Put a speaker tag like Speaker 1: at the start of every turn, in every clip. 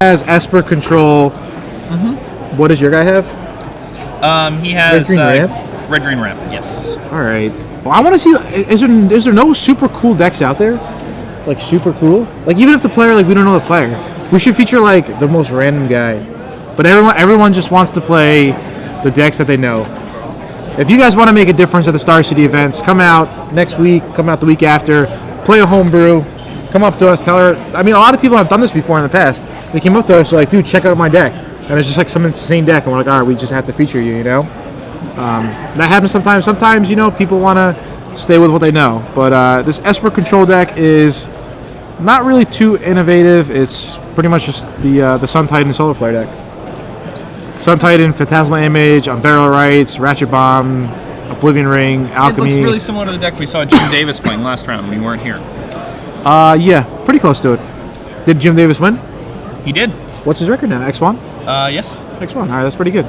Speaker 1: has Esper control. What does your guy have?
Speaker 2: He has
Speaker 1: Red-green
Speaker 2: red-green ramp. Yes.
Speaker 1: All right. Well, I want to see. Is there no super cool decks out there? Like super cool. Like even if the player we don't know the player, we should feature like the most random guy. But everyone just wants to play the decks that they know. If you guys want to make a difference at the Star City events, come out next week. Come out the week after. Play a homebrew. Come up to us. Tell her. I mean, a lot of people have done this before in the past. They came up to us like, dude, check out my deck. And it's just like some insane deck, and we're like, all right, we just have to feature you, That happens sometimes. Sometimes, people want to stay with what they know. But this Esper control deck is not really too innovative. It's pretty much just the Sun Titan Solar Flare deck. Sun Titan, Phantasmal Image, Unburial Rites, Ratchet Bomb, Oblivion Ring, Alchemy.
Speaker 2: It looks really similar to the deck we saw Jim Davis playing last round when we weren't here.
Speaker 1: Yeah, pretty close to it. Did Jim Davis win?
Speaker 2: He did.
Speaker 1: What's his record now? X1?
Speaker 2: Yes.
Speaker 1: X1. All right, that's pretty good.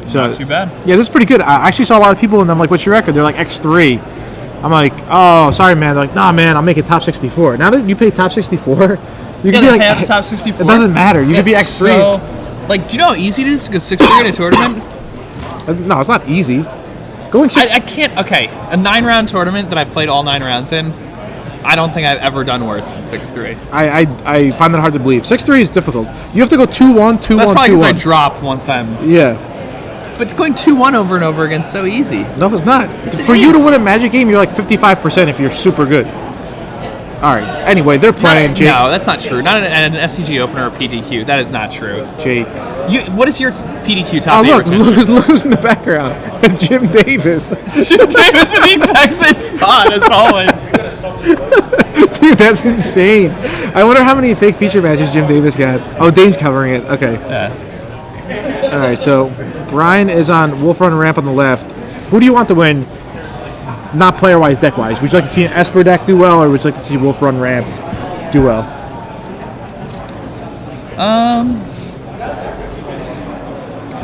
Speaker 1: So,
Speaker 2: not too bad.
Speaker 1: Yeah, this is pretty good. I actually saw a lot of people, and I'm like, what's your record? They're like, X3. I'm like, oh, sorry, man. They're like, nah, man, I'll make it top 64. Now that you play top 64, you can be like,
Speaker 2: the top 64.
Speaker 1: It doesn't matter. You could be X3.
Speaker 2: So, do you know how easy it is to go 6-3 in a tournament?
Speaker 1: No, it's not easy. Going
Speaker 2: I can't. Okay, a 9-round tournament that I've played all 9 rounds in, I don't think I've ever done worse than 6-3.
Speaker 1: I find that hard to believe. 6-3 is difficult. You have to go 2-1, 2-1, 2-1.
Speaker 2: That's probably because I dropped once time.
Speaker 1: Yeah.
Speaker 2: But going 2-1 over and over again is so easy.
Speaker 1: No, it's not.
Speaker 2: Yes,
Speaker 1: For you to win a Magic game, you're like 55% if you're super good. All right. Anyway, they're playing. Jake.
Speaker 2: No, that's not true. Not an SCG opener or PDQ. That is not true.
Speaker 1: Jake.
Speaker 2: What is your PDQ top 8
Speaker 1: retention? Look who's in the background. Jim Davis.
Speaker 2: Jim Davis in the exact same spot as always.
Speaker 1: Dude, that's insane. I wonder how many fake feature matches Jim Davis got. Oh, Dane's covering it. Okay.
Speaker 2: Yeah.
Speaker 1: All right, so Bryan is on Wolf Run Ramp on the left. Who do you want to win? Not player-wise, deck-wise. Would you like to see an Esper deck do well, or would you like to see Wolf Run Ramp do well?
Speaker 2: I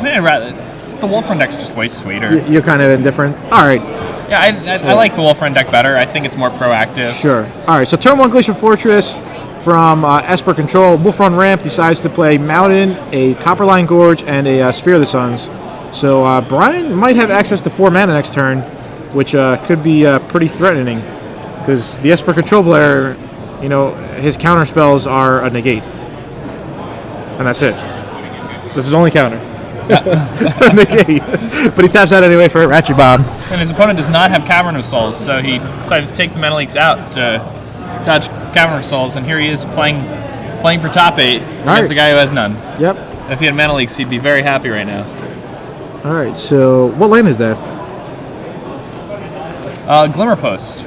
Speaker 2: mean, I'd rather the Wolf Run deck's just way sweeter.
Speaker 1: You're kind of indifferent. All right.
Speaker 2: Yeah, I like the Wolf Run deck better. I think it's more proactive.
Speaker 1: Sure. All right. So turn 1 Glacier Fortress from Esper Control. Wolf Run Ramp decides to play Mountain, a Copperline Gorge, and a Sphere of the Suns. So Bryan might have access to 4 mana next turn, which could be pretty threatening, because the Esper Control player, his counter spells are a negate, and that's it. That's his only counter. Negate. But he taps out anyway for a Ratchet Bomb.
Speaker 2: And his opponent does not have Cavern of Souls, so he decided to take the Mana Leaks out to dodge Cavern of Souls, and here he is playing for top 8 against the guy who has none.
Speaker 1: Yep.
Speaker 2: If he had Mana Leaks, he'd be very happy right now.
Speaker 1: All right, so what land is that?
Speaker 2: Glimmer Post.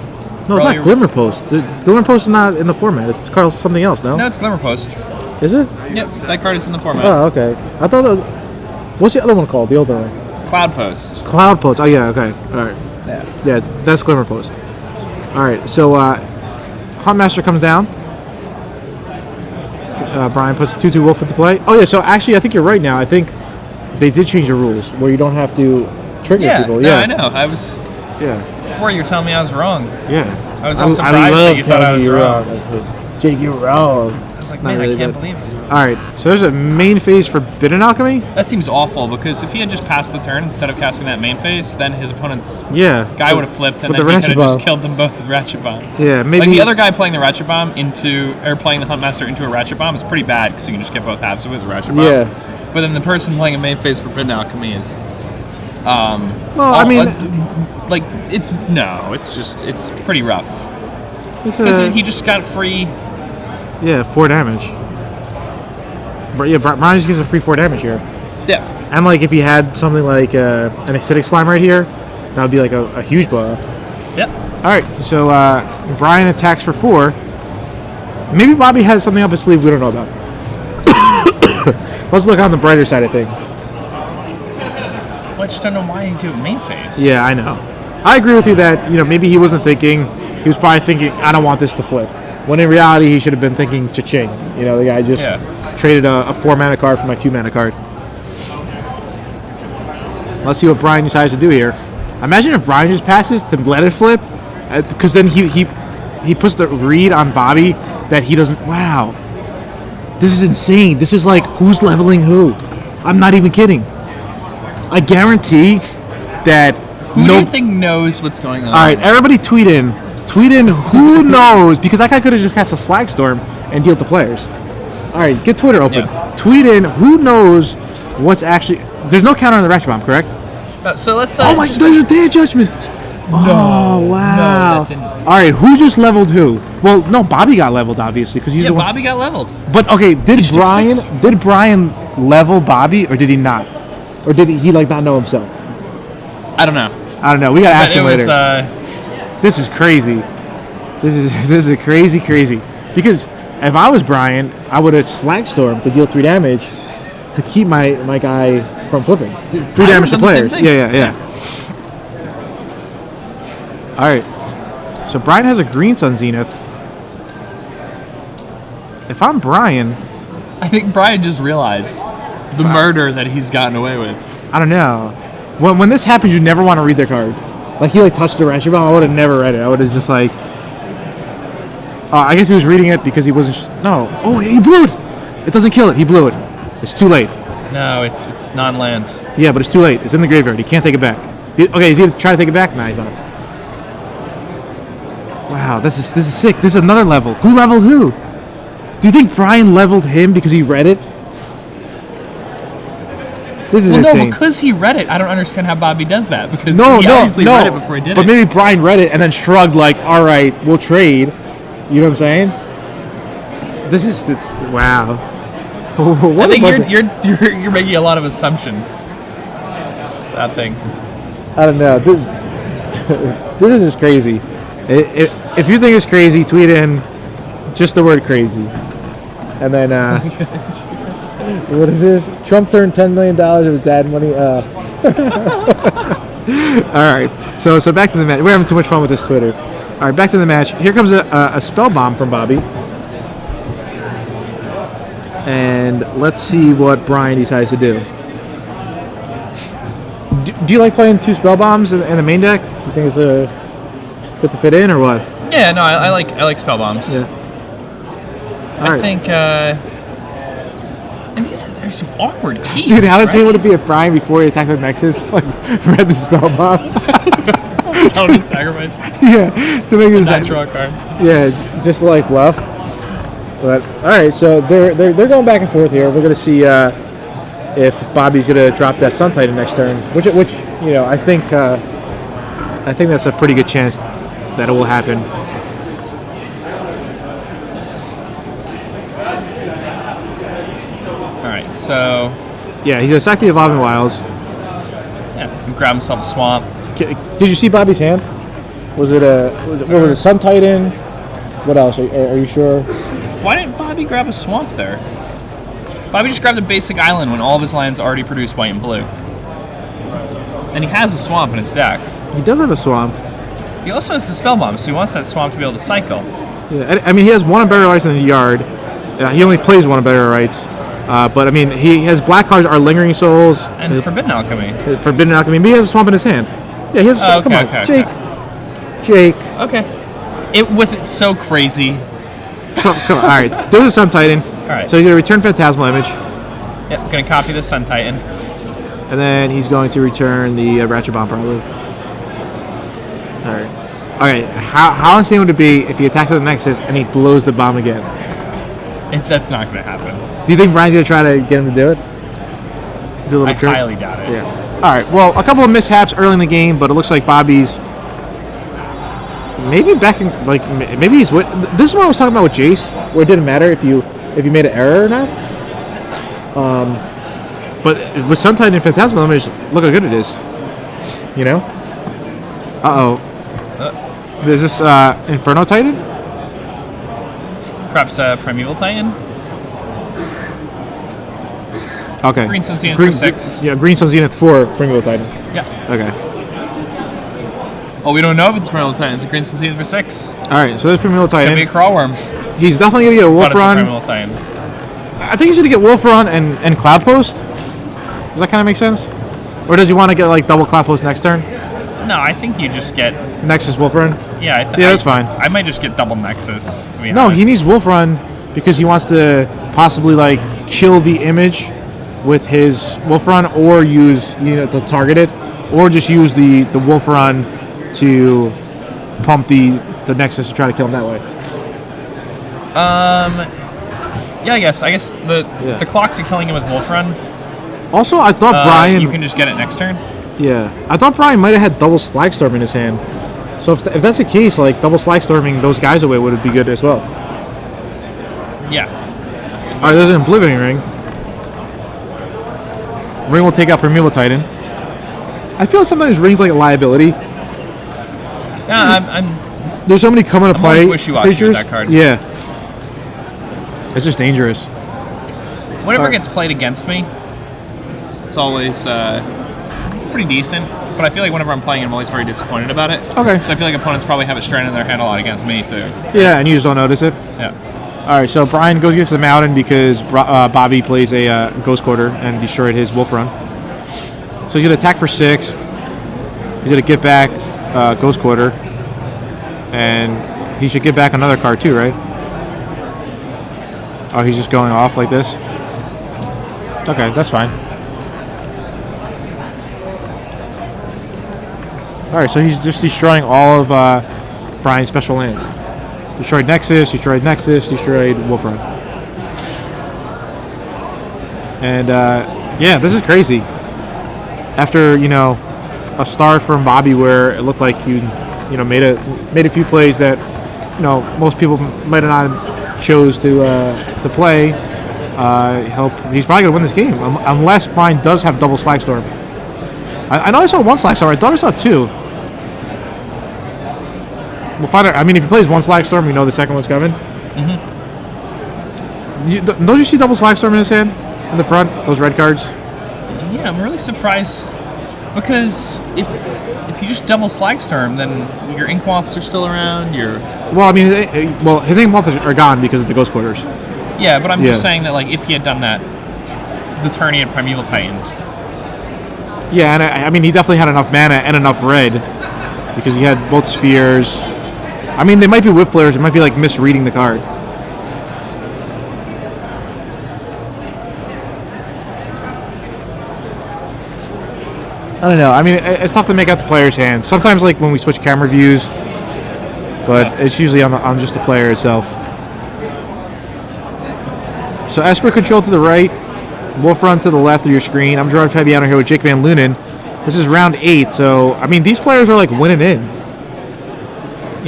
Speaker 1: No, it's not Glimmer Post. Glimmer Post is not in the format. It's called something else, no?
Speaker 2: No, it's Glimmer Post.
Speaker 1: Is it?
Speaker 2: Yep, that card is in the format.
Speaker 1: Oh, okay. I thought that was, what's the other one called? The older one?
Speaker 2: Cloud Post.
Speaker 1: Cloud Post. Oh, yeah, okay. All right. Yeah, that's Glimmer Post. All right, so Huntmaster comes down. Bryan puts 2/2 Wolf into play. Oh, yeah, so actually, I think you're right now. I think they did change the rules where you don't have to trigger people.
Speaker 2: Yeah, I know. I was...
Speaker 1: Yeah.
Speaker 2: Before you were telling me I was wrong.
Speaker 1: Yeah.
Speaker 2: I was also surprised that you thought I was wrong.
Speaker 1: Jake, you're wrong.
Speaker 2: I was like, man, I can't believe it.
Speaker 1: All right, so there's a main phase for Forbidden Alchemy?
Speaker 2: That seems awful, because if he had just passed the turn instead of casting that main phase, then his opponent's guy would have flipped, and then he could have just killed them both with Ratchet Bomb.
Speaker 1: Yeah, maybe...
Speaker 2: Like, the other guy playing the Ratchet Bomb playing the Huntmaster into a Ratchet Bomb is pretty bad, because you can just get both halves of it with Ratchet Bomb.
Speaker 1: Yeah.
Speaker 2: But then the person playing a main phase for Forbidden Alchemy is... it's pretty rough. Because he just got free...
Speaker 1: Yeah, 4 damage. But yeah, Bryan just gives a free 4 damage here.
Speaker 2: Yeah.
Speaker 1: And like if he had something like an Acidic Slime right here, that would be like a huge blow.
Speaker 2: Yep.
Speaker 1: Alright, so Bryan attacks for 4. Maybe Bobby has something up his sleeve we don't know about. Let's look on the brighter side of things.
Speaker 2: I just don't know why he do main phase.
Speaker 1: Yeah, I know. I agree with you that, maybe he wasn't thinking, he was probably thinking, I don't want this to flip. When in reality, he should have been thinking cha-ching. The guy just traded a 4 mana card for my 2 mana card. Let's see what Bryan decides to do here. Imagine if Bryan just passes to let it flip, because then he puts the read on Bobby that he doesn't. Wow. This is insane. This is like who's leveling who. I'm not even kidding. I guarantee that
Speaker 2: Who do you think knows what's going on?
Speaker 1: All right, everybody tweet in. Tweet in who knows, because that guy could have just cast a Slag Storm and dealt the players. All right, get Twitter open.
Speaker 2: Yeah.
Speaker 1: Tweet in who knows what's actually. There's no counter on the Ratchet Bomb, correct?
Speaker 2: So let's.
Speaker 1: Oh my! There's a Day of Judgment. Oh wow!
Speaker 2: No, that didn't.
Speaker 1: All right, who just leveled who? Well, no, Bobby got leveled obviously because he's the one.
Speaker 2: Bobby got leveled.
Speaker 1: But okay, did
Speaker 2: He
Speaker 1: Bryan level Bobby or did he not? Or did he like not know himself?
Speaker 2: I don't know.
Speaker 1: I don't know. We gotta ask him later.
Speaker 2: Was,
Speaker 1: This is crazy. This is crazy. Because if I was Bryan, I would have Slag Storm to deal 3 damage to keep my guy from flipping. 3 damage to players. Yeah. All right. So Bryan has a Green Sun Zenith. If I'm Bryan,
Speaker 2: I think Bryan just realized the murder that he's gotten away with.
Speaker 1: I don't know. When this happens, you never want to read their card. Like he touched the Ratchet Bomb, I would have never read it. I would have just like. I guess he was reading it because he wasn't. No. Oh, he blew it. It doesn't kill it. He blew it. It's too late.
Speaker 2: No, it's non-land.
Speaker 1: Yeah, but it's too late. It's in the graveyard. He can't take it back. Okay, is he trying to take it back? Nah, he's not. Wow, this is sick. This is another level. Who leveled who? Do you think Bryan leveled him because he read it? This is insane.
Speaker 2: No, because he read it. I don't understand how Bobby does that. Because he obviously read it before he did it.
Speaker 1: But maybe Bryan read it and then shrugged like, all right, we'll trade. You know what I'm saying? This is wow.
Speaker 2: I think you're making a lot of assumptions about things.
Speaker 1: I don't know. This is just crazy. If you think it's crazy, tweet in just the word crazy. And then, what is this? Trump turned $10 million of his dad money. All right. So back to the match. We're having too much fun with this Twitter. All right, back to the match. Here comes a spell bomb from Bobby. And let's see what Bryan decides to do. Do you like playing 2 spell bombs in the main deck? You think it's good to fit in or what?
Speaker 2: Yeah, no, I like spell bombs.
Speaker 1: Yeah.
Speaker 2: I think. And there's some awkward keys.
Speaker 1: Dude, how insane
Speaker 2: right?
Speaker 1: would it be if Bryan, before he attacked with Nexus, like read the spell bomb?
Speaker 2: How to sacrifice?
Speaker 1: Yeah, to make his
Speaker 2: Draw a card.
Speaker 1: Yeah, just like bluff. But all right, so they're going back and forth here. We're gonna see if Bobby's gonna drop that Sun Titan next turn, which you know I think that's a pretty good chance that it will happen.
Speaker 2: All right, so
Speaker 1: Yeah, he's gonna sack the Evolving Wilds.
Speaker 2: yeah, grab himself a swamp.
Speaker 1: Did you see Bobby's hand? Was it a Sun Titan? What else? Are you sure?
Speaker 2: Why didn't Bobby grab a swamp there? Bobby just grabbed a basic island when all of his lands already produce white and blue. And he has a swamp in his deck.
Speaker 1: He does have a swamp.
Speaker 2: He also has the spell bomb, so he wants that swamp to be able to cycle.
Speaker 1: Yeah, I mean, he has 1 Unburial Rites in the yard. He only plays 1 Unburial Rites. But I mean, he has black cards are Lingering Souls.
Speaker 2: And Forbidden Alchemy.
Speaker 1: Forbidden Alchemy. But he has a swamp in his hand. Yeah, he has a swamp. Come on, Jake. Jake.
Speaker 2: Okay. It wasn't so crazy.
Speaker 1: Come on. All right. There's a Sun Titan.
Speaker 2: All right.
Speaker 1: So he's going to return Phantasmal Image.
Speaker 2: Yep, I'm going to copy the Sun Titan.
Speaker 1: And then he's going to return the Ratchet Bomb, probably. All right. All right. How insane would it be if he attacks with the Nexus and he blows the bomb again?
Speaker 2: That's not going to happen.
Speaker 1: Do you think Bryan's going to try to get him to do it? Do a little
Speaker 2: I
Speaker 1: trick?
Speaker 2: highly doubt it.
Speaker 1: Yeah. All right. Well, a couple of mishaps early in the game, but it looks like Bobby's maybe back in maybe he's. This is what I was talking about with Jace, where it didn't matter if you made an error or not. But with Sun Titan and Phantasmal Image, look how good it is. You know. Is this Inferno Titan?
Speaker 2: Perhaps Primeval Titan?
Speaker 1: Okay.
Speaker 2: Green Sun Zenith for 6.
Speaker 1: Yeah, Green Sun Zenith for Primeval Titan.
Speaker 2: Yeah.
Speaker 1: Okay.
Speaker 2: Well, we don't know if it's Primeval Titan. It's a Green Sun Zenith for 6.
Speaker 1: Alright, so there's Primeval Titan.
Speaker 2: Could be a Crawlworm.
Speaker 1: He's definitely going to get a Wolf
Speaker 2: But it's a
Speaker 1: Run.
Speaker 2: Primeval Titan.
Speaker 1: I think he's going to get Wolf Run and Cloud Post. Does that kind of make sense? Or does he want to get like double Cloud Post next turn?
Speaker 2: No, I think you just get...
Speaker 1: Nexus Wolf Run?
Speaker 2: Yeah,
Speaker 1: that's fine.
Speaker 2: I might just get double Nexus, to be
Speaker 1: No,
Speaker 2: honest.
Speaker 1: he needs Wolf Run because he wants to possibly like kill the image with his wolf run, or use to target it, or just use the wolf run to pump the Nexus to try to kill him that way.
Speaker 2: Yeah, I guess the clock to killing him with wolf run.
Speaker 1: Also, I thought Bryan.
Speaker 2: You can just get it next turn.
Speaker 1: Yeah, I thought Bryan might have had double Slag Storm in his hand. So if that's the case, like double Slag Storming those guys away would be good as well.
Speaker 2: Yeah.
Speaker 1: All right, there's an Oblivion Ring. Ring will take out Primeval Titan. I feel sometimes Ring's like a liability.
Speaker 2: Yeah,
Speaker 1: There's so many coming to play
Speaker 2: wishy-washy with that card.
Speaker 1: Yeah. It's just dangerous.
Speaker 2: Whatever gets played against me, it's always pretty decent. But I feel like whenever I'm playing, I'm always very disappointed about it.
Speaker 1: Okay.
Speaker 2: So I feel like opponents probably have it stranded in their hand a lot against me too.
Speaker 1: Yeah, and you just don't notice it.
Speaker 2: Yeah.
Speaker 1: All right, so Bryan goes against the Mountain because Bobby plays a Ghost Quarter and destroyed his Wolf Run. So he's gonna attack for 6. He's gonna get back Ghost Quarter, and he should get back another card too, right? Oh, he's just going off like this. Okay, that's fine. All right, so he's just destroying all of Bryan's special lands. Destroyed Nexus, destroyed Wolf Run. And yeah, this is crazy. After a start from Bobby where it looked like you made a few plays that most people might have not chose to play. He's probably gonna win this game unless Bryan does have double Slag Storm. I know I saw one Slag Storm. I thought I saw 2. We'll find out. I mean, if he plays one Slag Storm, we know the second one's coming.
Speaker 2: Mm-hmm.
Speaker 1: Don't you see double Slag Storm in his hand in the front? Those red cards.
Speaker 2: Yeah, I'm really surprised because if you just double Slag Storm, then your Ink Moths are still around.
Speaker 1: Well, I mean, his Ink Moths are gone because of the Ghost Quarters.
Speaker 2: Yeah, but I'm just saying that like if he had done that, the turn he had Primeval Titaned.
Speaker 1: Yeah, and I mean, he definitely had enough mana and enough red because he had both spheres. I mean, they might be whip flares. It might be like misreading the card. I don't know. I mean, it's tough to make out the player's hands. Sometimes, like when we switch camera views, but it's usually on just the player itself. So Esper control to the right, Wolf Run to the left of your screen. I'm Gerard Fabiano here with Jake Van Lunen. This is round 8, so I mean these players are like winning in.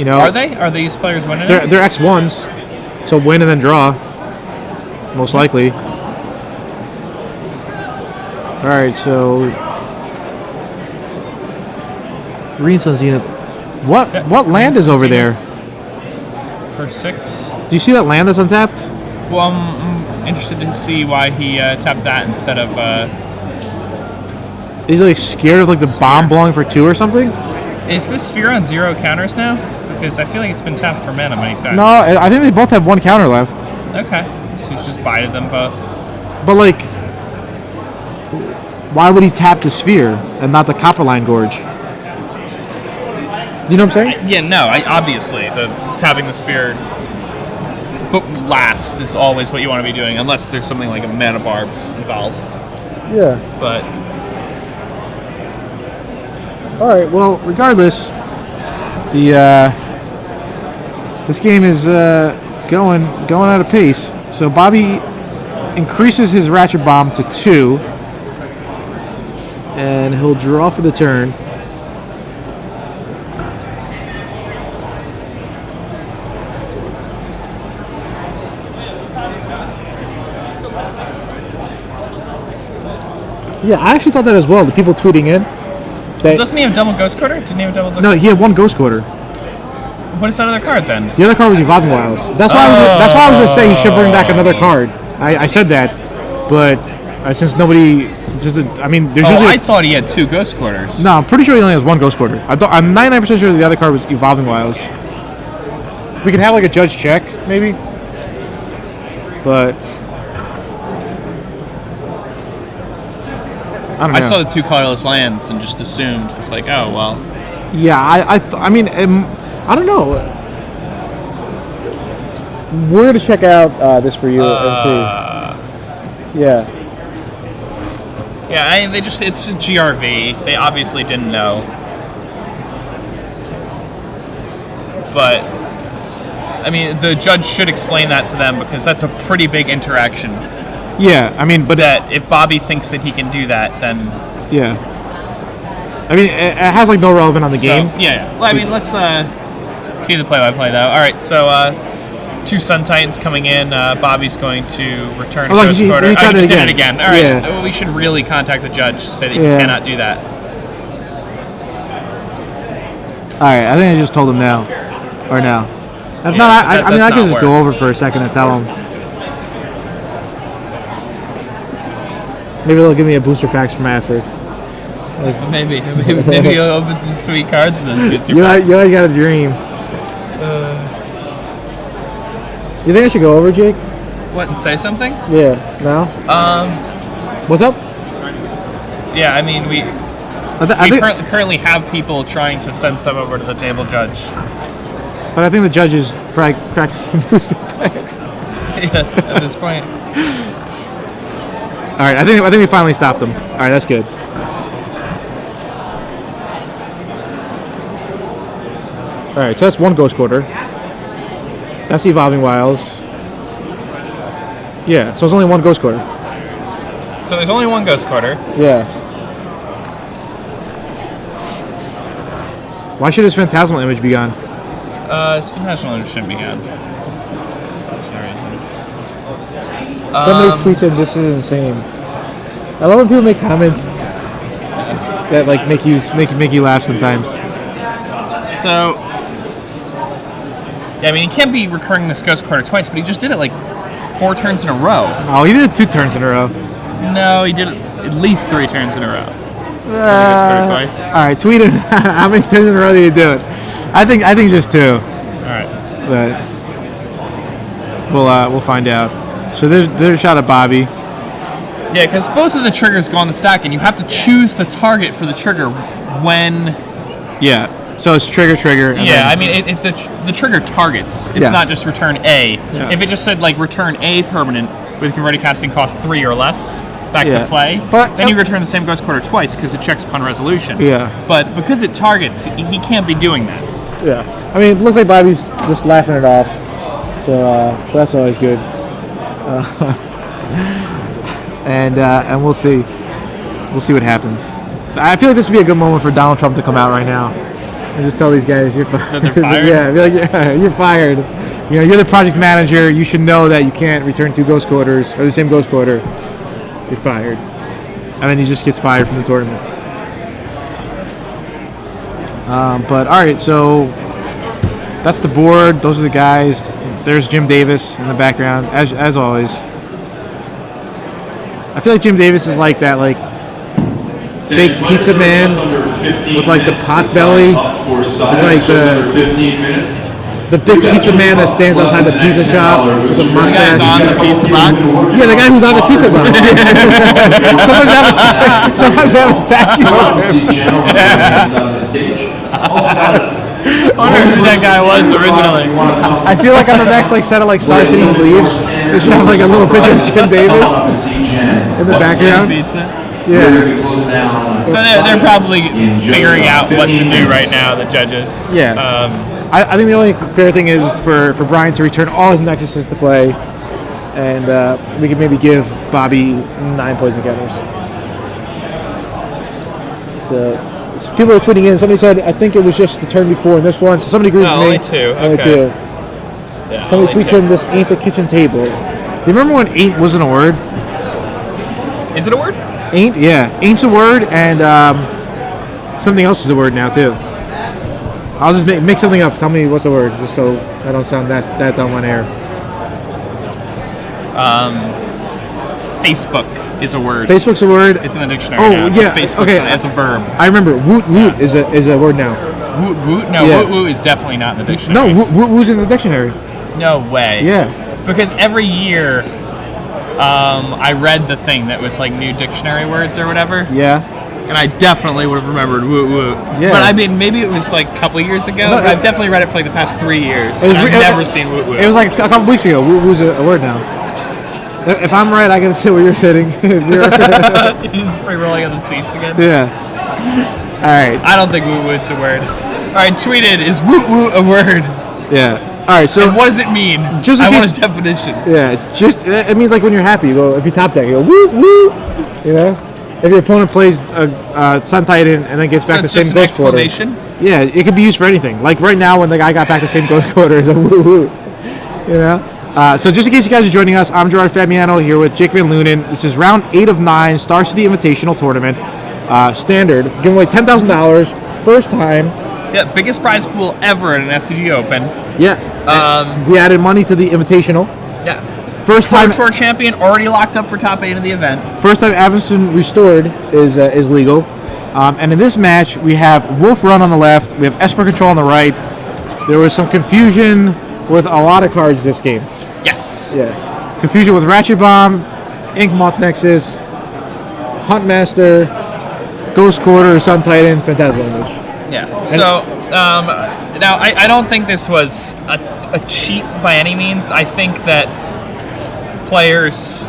Speaker 2: Are they? Are these players winning?
Speaker 1: They're X1s, so win and then draw, most likely. All right, so Green Sun Zenith. What land is over there?
Speaker 2: For 6.
Speaker 1: Do you see that land that's untapped?
Speaker 2: Well, I'm interested to see why he tapped that instead of.
Speaker 1: Is he like scared of like the bomb blowing for 2 or something?
Speaker 2: Is this sphere on 0 counters now? Because I feel like it's been tapped for mana many times.
Speaker 1: No, I think they both have 1 counter left.
Speaker 2: Okay, so he's just bided them both.
Speaker 1: But like, why would he tap the sphere and not the Copperline Gorge? You know what I'm saying?
Speaker 2: Yeah, no, obviously the tapping the sphere last is always what you want to be doing, unless there's something like a mana barbs involved.
Speaker 1: Yeah.
Speaker 2: But
Speaker 1: all right. Well, regardless, this game is going at a pace. So Bobby increases his Ratchet Bomb to 2, and he'll draw for the turn. Yeah, I actually thought that as well. The people tweeting in.
Speaker 2: Doesn't he have double Ghost Quarter? Didn't he have double?
Speaker 1: No, he had 1 Ghost Quarter.
Speaker 2: What is that other card then?
Speaker 1: The other card was Evolving Wilds. That's why I was going to say he should bring back another card. I said that, but since nobody, I mean, there's usually.
Speaker 2: I thought he had 2 Ghost Quarters.
Speaker 1: No, I'm pretty sure he only has 1 Ghost Quarter. I'm 99% sure the other card was Evolving Wilds. We can have like a judge check, maybe, but. I don't know.
Speaker 2: I saw the 2 colorless lands and just assumed it's like, oh well.
Speaker 1: Yeah, I mean, I don't know. we're going to check out this for you and see. Yeah.
Speaker 2: Yeah, it's just GRV. They obviously didn't know. But, I mean, the judge should explain that to them because that's a pretty big interaction.
Speaker 1: Yeah, I mean, but
Speaker 2: that if Bobby thinks that he can do that, then
Speaker 1: yeah. I mean, it has like no relevance on the game.
Speaker 2: Yeah. Well, I mean, let's keep the play-by-play though. All right, so 2 Sun Titans coming in. Bobby's going to return a Ghost Quarter.
Speaker 1: He
Speaker 2: just did it again. All right,
Speaker 1: yeah.
Speaker 2: We should really contact the judge to say that he cannot do that.
Speaker 1: All right, I think I just told him now, or no. If not, I mean, I can just go over for a second and tell him. Maybe they'll give me a booster packs for my effort.
Speaker 2: Like, maybe you'll open some sweet cards in those booster packs.
Speaker 1: You always got a dream. You think I should go over, Jake?
Speaker 2: What, and say something?
Speaker 1: Yeah. No? What's up?
Speaker 2: Yeah, I mean, we currently have people trying to send stuff over to the table judge.
Speaker 1: But I think the judge is probably practicing booster packs.
Speaker 2: Yeah, at this point.
Speaker 1: All right, I think we finally stopped them. All right, that's good. All right, so that's 1 Ghost Quarter. That's the Evolving Wilds. Yeah, so there's only 1 Ghost Quarter.
Speaker 2: So there's only 1 Ghost Quarter.
Speaker 1: Yeah. Why should his Phantasmal image be gone?
Speaker 2: His Phantasmal image shouldn't be gone. For some reason.
Speaker 1: Somebody tweeted, "This is insane." I love when people make comments that like make you laugh sometimes.
Speaker 2: So, yeah, I mean, he can't be recurring this Ghost Quarter twice, but he just did it like 4 turns in a row.
Speaker 1: Oh, he did it 2 turns in a row.
Speaker 2: No, he did it at least 3 turns in a row. Ghost Quarter twice.
Speaker 1: All right, tweet it. How many turns in a row did he do it? I think just 2.
Speaker 2: All right,
Speaker 1: but we'll find out. So there's a shot at Bobby.
Speaker 2: Yeah, because both of the triggers go on the stack, and you have to choose the target for the trigger when.
Speaker 1: Yeah. So it's trigger. And
Speaker 2: yeah, I mean, the trigger targets. It's not just return A.
Speaker 1: Yeah.
Speaker 2: If it just said like return A permanent with converted casting cost 3 or less back to play, then you return the same Ghost Quarter twice because it checks upon resolution.
Speaker 1: Yeah.
Speaker 2: But because it targets, he can't be doing that.
Speaker 1: Yeah. I mean, it looks like Bobby's just laughing it off. So that's always good. And we'll see. We'll see what happens. I feel like this would be a good moment for Donald Trump to come out right now and just tell these guys you're fired.
Speaker 2: That they're fired?
Speaker 1: Yeah, be like, yeah, you're fired. You know, you're the project manager. You should know that you can't return 2 Ghost Quarters or the same Ghost Quarter. You're fired. And then he just gets fired from the tournament. But all right, so that's the board. Those are the guys. There's Jim Davis in the background, as always. I feel like Jim Davis is like that, like fake pizza man with like the pot belly. It's like the big pizza man that stands outside the pizza shop with a mustache.
Speaker 2: The guy's on the pizza box.
Speaker 1: Yeah, the guy who's on the pizza box. Sometimes they have a statue of him.
Speaker 2: I wonder who that guy was originally.
Speaker 1: I feel like on the next set of Star City sleeves, they should have like a little picture of Jim Davis in the background. Yeah.
Speaker 2: So they're probably figuring out what to do right now, the judges.
Speaker 1: Yeah. I think the only fair thing is for Bryan to return all his Nexuses to play, and we could maybe give Bobby 9 poison counters. So people are tweeting in. Somebody said, I think it was just the turn before in this one. So somebody agrees with me.
Speaker 2: Only 2.
Speaker 1: Only
Speaker 2: Okay.
Speaker 1: 2.
Speaker 2: Yeah,
Speaker 1: somebody tweets in, this ain't the kitchen table. Do you remember when ain't wasn't a word?
Speaker 2: Is it a word?
Speaker 1: Ain't? Yeah. Ain't's a word, and something else is a word now, too. I'll just make something up. Tell me what's the word, just so I don't sound that dumb on air.
Speaker 2: Facebook is a word.
Speaker 1: Facebook's a word.
Speaker 2: It's in the dictionary now.
Speaker 1: Yeah.
Speaker 2: Facebook.
Speaker 1: Okay.
Speaker 2: It's a verb.
Speaker 1: I remember. Woot is a word now.
Speaker 2: Woot woot? No,
Speaker 1: Yeah.
Speaker 2: woot woot is definitely not in the dictionary.
Speaker 1: No, woot's in the dictionary.
Speaker 2: No way.
Speaker 1: Yeah.
Speaker 2: Because every year, I read the thing that was like new dictionary words or whatever.
Speaker 1: Yeah.
Speaker 2: and I definitely would have remembered Woot Woot.
Speaker 1: Yeah.
Speaker 2: But I mean, maybe it was like a couple years ago.
Speaker 1: No,
Speaker 2: but I've definitely read it for like the past 3 years.
Speaker 1: It was
Speaker 2: And I've
Speaker 1: re-
Speaker 2: never seen Woot Woot.
Speaker 1: It was like a couple weeks ago. Woot Woot's a word now. If I'm right, I gotta sit where you're sitting.
Speaker 2: You're just free rolling on the seats again.
Speaker 1: Yeah. All right.
Speaker 2: I don't think Woot Woot's a word. All right, tweeted, is Woot Woot a word?
Speaker 1: Yeah. All right. So
Speaker 2: And what does it mean?
Speaker 1: Just in
Speaker 2: I want
Speaker 1: case-
Speaker 2: a definition.
Speaker 1: yeah, just it means like when you're happy. You go if you top deck, you go woo woo. You know, if your opponent plays Sun Titan and then gets back
Speaker 2: So
Speaker 1: the
Speaker 2: it's
Speaker 1: same
Speaker 2: just an
Speaker 1: ghost quarter.
Speaker 2: exclamation?
Speaker 1: Yeah, it could be used for anything. Like right now, when the guy got back the same ghost quarter, is a woo woo. You know. So just in case you guys are joining us, I'm Gerard Fabiano here with Jake Van Lunen. This is round 8 of 9 Star City Invitational Tournament. Standard, giving away $10,000, first time.
Speaker 2: Yeah, biggest prize pool ever at an SCG Open.
Speaker 1: Yeah. We added money to the Invitational.
Speaker 2: Yeah.
Speaker 1: First time.
Speaker 2: Tour champion already locked up for top 8 of the event.
Speaker 1: First time Evanston Restored is legal. And in this match, we have Wolf Run on the left. We have Esper Control on the right. There was some confusion with a lot of cards this game.
Speaker 2: Yes.
Speaker 1: Yeah. Confusion with Ratchet Bomb, Ink Moth Nexus, Huntmaster, Ghost Quarter, Sun Titan, Phantasmal Image.
Speaker 2: Yeah. So now I don't think this was a cheat by any means. I think that players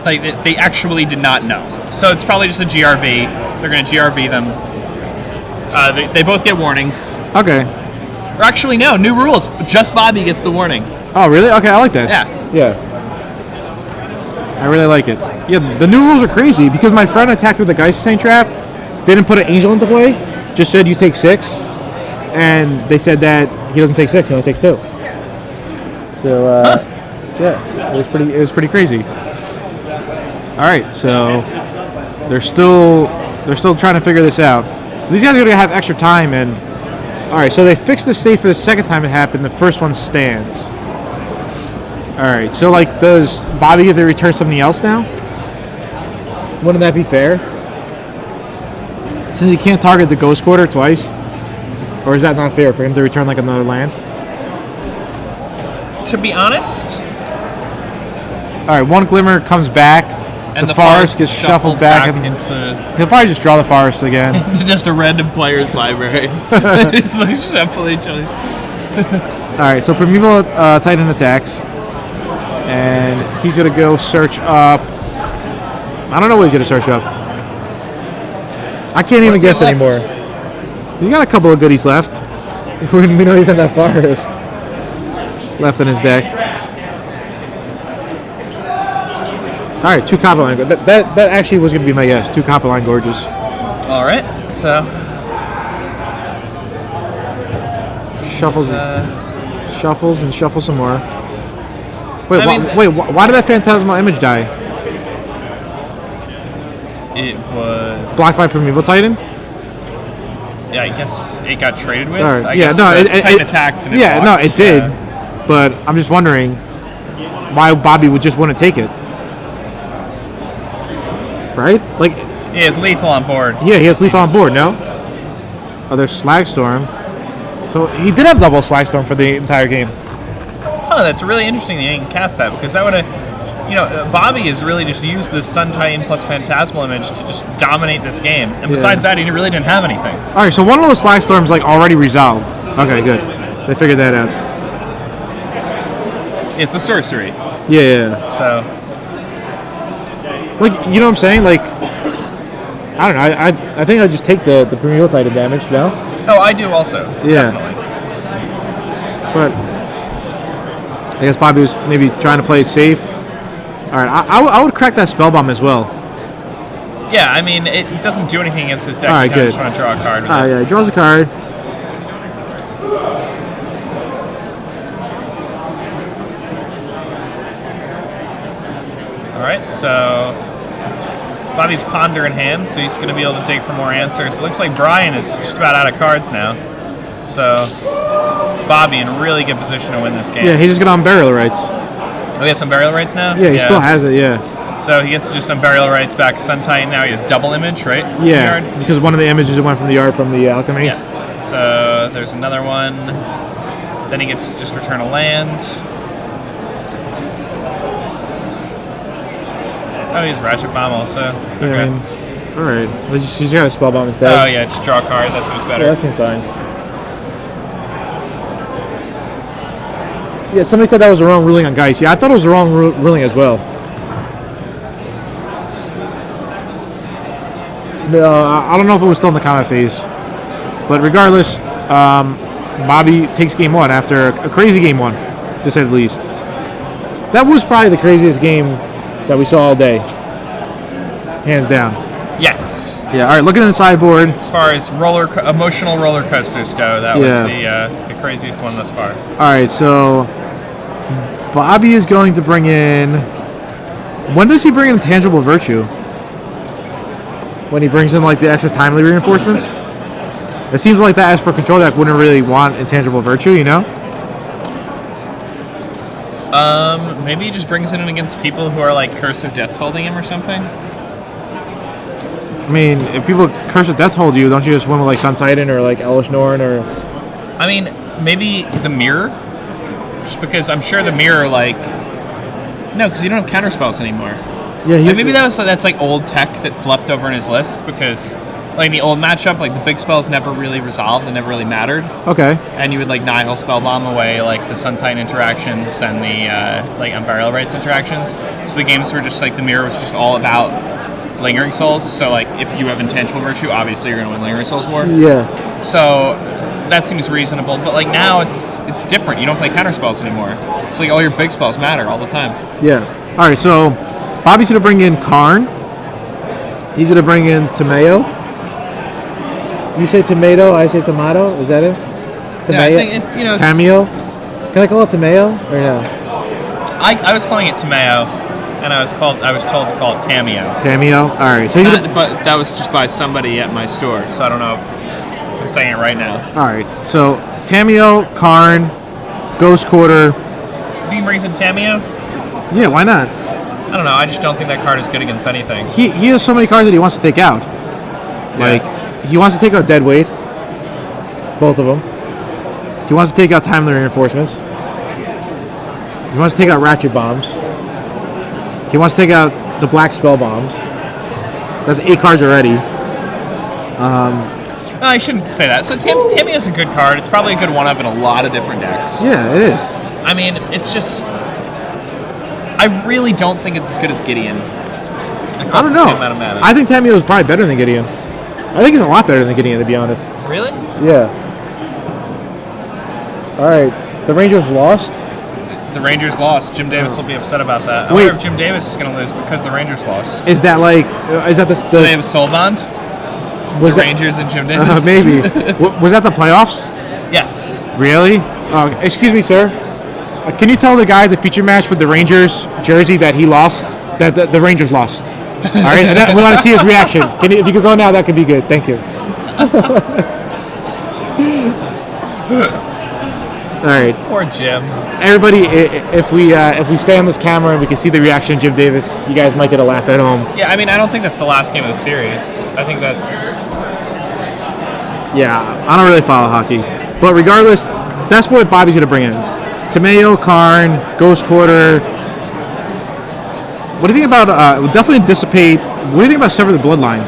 Speaker 2: they actually did not know. So it's probably just a GRV. They're going to GRV them. They both get warnings.
Speaker 1: Okay.
Speaker 2: Or actually, no, new rules. Just Bobby gets the warning.
Speaker 1: Oh, really? Okay, I like that.
Speaker 2: Yeah.
Speaker 1: Yeah. I really like it. Yeah, the new rules are crazy because my friend attacked with a Geist Saint Trap. They didn't put an Angel into play. Just said you take 6. And they said that he doesn't take 6, he only takes 2. So, yeah, it was pretty crazy. All right, so they're still trying to figure this out. So these guys are gonna have extra time, and all right, so they fixed the save for the second time it happened. The first one stands. All right, so like, does Bobby get to return something else now? Wouldn't that be fair? Since he can't target the Ghost Quarter twice, or is that not fair for him to return like another land?
Speaker 2: To be honest,
Speaker 1: All right, one Glimmer comes back.
Speaker 2: and
Speaker 1: the forest gets shuffled back and
Speaker 2: into
Speaker 1: he'll probably just draw the forest again.
Speaker 2: just a random player's library. It's like shuffle each other.
Speaker 1: Alright, so Primeval Titan attacks. And he's going to go search up. I don't know what he's going to search up. I can't even guess anymore. He's got a couple of goodies left. We know he's in that forest. Left in his deck. Alright, 2 Copper Line. That actually was going to be my guess. 2 Copper Line Gorgeous.
Speaker 2: All right, so
Speaker 1: Shuffles, shuffles, and shuffles some more. Wait,
Speaker 2: I mean,
Speaker 1: why did that Phantasmal Image die?
Speaker 2: it was
Speaker 1: Blocked by Primeval Titan?
Speaker 2: Yeah, I guess it got traded with.
Speaker 1: Alright,
Speaker 2: I
Speaker 1: yeah,
Speaker 2: guess
Speaker 1: no,
Speaker 2: the
Speaker 1: it
Speaker 2: Titan attacked. And it
Speaker 1: yeah,
Speaker 2: blocked.
Speaker 1: no, it did.
Speaker 2: Yeah.
Speaker 1: But I'm just wondering why Bobby would just want to take it. Right? Like,
Speaker 2: He has lethal on board.
Speaker 1: yeah, he has lethal on board, no? Oh, there's Slagstorm. So he did have double Slagstorm for the entire game.
Speaker 2: Oh, that's really interesting that you didn't cast that, because that would have, Bobby has really just used this Sun Titan plus Phantasmal Image to just dominate this game. And besides that, he really didn't have anything.
Speaker 1: All right, so one of those Slagstorms like already resolved. Okay, good. They figured that out.
Speaker 2: It's a sorcery.
Speaker 1: Yeah.
Speaker 2: So,
Speaker 1: Like, you know what I'm saying? Like, I don't know. I think I'd just take the Primeval Titan damage now.
Speaker 2: oh, I do also.
Speaker 1: Yeah.
Speaker 2: Definitely.
Speaker 1: But I guess Bobby was maybe trying to play it safe. All right, I would crack that Spell Bomb as well.
Speaker 2: Yeah, I mean, it doesn't do anything against his deck.
Speaker 1: All right,
Speaker 2: You kinda
Speaker 1: good.
Speaker 2: just want to draw a card with
Speaker 1: Oh,
Speaker 2: it.
Speaker 1: yeah, he draws a card.
Speaker 2: All right, so Bobby's Ponder in hand, so he's going to be able to dig for more answers. It looks like Bryan is just about out of cards now. So Bobby in a really good position to win this game.
Speaker 1: Yeah, he just got on Burial Rights.
Speaker 2: Oh, he has some burial rights now?
Speaker 1: Yeah, he still has it, yeah.
Speaker 2: So he gets to just on burial rights back Sun Titan. Now he has double image, right?
Speaker 1: Yeah,
Speaker 2: Yard?
Speaker 1: because one of the images went from the yard from the Alchemy.
Speaker 2: Yeah. So there's another one. Then he gets to just return a land. Oh, he's Ratchet Bomb also.
Speaker 1: Yeah,
Speaker 2: Okay.
Speaker 1: I mean, All right. She's got a spell bomb instead.
Speaker 2: Oh yeah, just draw a card. That seems better.
Speaker 1: Yeah, that seems fine. Yeah, somebody said that was the wrong ruling on Geist. Yeah, I thought it was the wrong ruling as well. I don't know if it was still in the comment phase, but regardless, Bobby takes game one after a crazy game one, to say the least. That was probably the craziest game that we saw all day, hands down.
Speaker 2: Yes.
Speaker 1: Yeah. All right. Looking at the sideboard.
Speaker 2: As far as emotional roller coasters go, that was the craziest one thus far.
Speaker 1: All right. So Bobby is going to bring in. When does he bring in tangible virtue? When he brings in like the extra timely reinforcements? It seems like that Esper control deck wouldn't really want intangible virtue, you know?
Speaker 2: Maybe he just brings it in against people who are like Curse of Death's holding him or something.
Speaker 1: I mean, if people Curse of Death hold you, don't you just win with like Sun Titan or like Elish Norn or?
Speaker 2: I mean, maybe the mirror, just because I'm sure the mirror like. No, because you don't have counter spells anymore.
Speaker 1: Yeah,
Speaker 2: like maybe that's like old tech that's left over in his list because. Like in the old matchup, like the big spells never really resolved and never really mattered.
Speaker 1: Okay.
Speaker 2: And you would like Nihil Spellbomb away like the Sun Titan interactions and the like Unburial Rites interactions. So the games were just like the mirror was just all about Lingering Souls. So like if you have Intangible Virtue, obviously you're gonna win Lingering Souls War.
Speaker 1: Yeah.
Speaker 2: So that seems reasonable. But like now it's different. You don't play counter spells anymore. So like all your big spells matter all the time.
Speaker 1: Yeah. All right. So Bobby's gonna bring in Karn. He's gonna bring in Tomeo. You say tomato, I say tomato. Is that it? Tomeo?
Speaker 2: Yeah, I think it's
Speaker 1: Tameo. Can I call it Tomeo or no?
Speaker 2: I was calling it Tomeo, and I was told to call it Tameo.
Speaker 1: Tameo. All right. So
Speaker 2: but that was just by somebody at my store, so I don't know if I'm saying it right now.
Speaker 1: All right. So Tameo, Karn, Ghost Quarter.
Speaker 2: Do you bring some Tameo?
Speaker 1: Yeah. Why not?
Speaker 2: I don't know. I just don't think that card is good against anything.
Speaker 1: He has so many cards that he wants to take out. Like. He wants to take out Deadweight, both of them. He wants to take out Timely Reinforcements. He wants to take out Ratchet Bombs. He wants to take out the Black Spell Bombs. That's 8 cards already.
Speaker 2: No, I shouldn't say that. So Tammy is a good card. It's probably a good one-up in a lot of different decks.
Speaker 1: Yeah, it is.
Speaker 2: I mean, it's just... I really don't think it's as good as Gideon.
Speaker 1: I don't know. I think Tameo is probably better than Gideon. I think he's a lot better than Gideon, to be honest.
Speaker 2: Really?
Speaker 1: Yeah. All right. The Rangers lost.
Speaker 2: The Rangers lost. Jim Davis will be upset about that. I wonder if Jim Davis is going to lose because the Rangers lost.
Speaker 1: Is that like? Is that the?
Speaker 2: Do they have a soul bond?
Speaker 1: Was
Speaker 2: the Rangers and Jim Davis?
Speaker 1: Maybe. Was that the playoffs?
Speaker 2: Yes.
Speaker 1: Really? Excuse me, sir. Can you tell the guy the feature match with the Rangers jersey that he lost? That the Rangers lost. All right, we want to see his reaction. If you could go now, that could be good. Thank you. All right.
Speaker 2: Poor Jim.
Speaker 1: Everybody, if we stay on this camera and we can see the reaction of Jim Davis, you guys might get a laugh at home.
Speaker 2: Yeah, I mean, I don't think that's the last game of the series. I think that's...
Speaker 1: Yeah, I don't really follow hockey. But regardless, that's what Bobby's going to bring in. Tomeo, Karn, Ghost Quarter... What do you think about, definitely Dissipate, what do you think about Sever the Bloodline?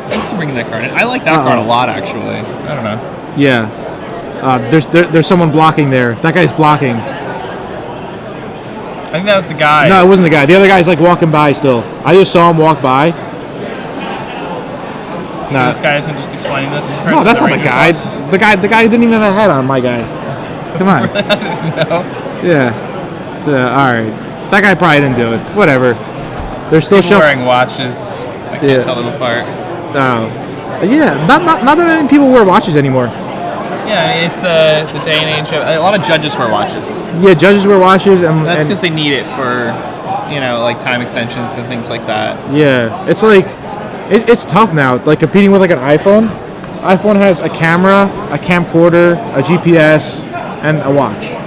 Speaker 2: Thanks for bringing that card in. I like that card a lot, actually. I don't know.
Speaker 1: Yeah. There's someone blocking there. That guy's blocking.
Speaker 2: I think that was the guy.
Speaker 1: No, it wasn't the guy. The other guy's like walking by still. I just saw him walk by.
Speaker 2: No. This guy isn't just explaining this?
Speaker 1: No, that's not the guy. The guy didn't even have a hat on, my guy. Come on.
Speaker 2: I didn't know.
Speaker 1: Yeah. So, all right. That guy probably didn't do it. Whatever. They're still
Speaker 2: wearing watches. I can't tell them apart.
Speaker 1: Oh. Yeah, not that many people wear watches anymore.
Speaker 2: Yeah, it's the day and age of... A lot of judges wear watches.
Speaker 1: Yeah, judges wear watches.
Speaker 2: That's because they need it for, like time extensions and things like that.
Speaker 1: Yeah. It's like... It's tough now. Like competing with like an iPhone. iPhone has a camera, a camcorder, a GPS, and a watch.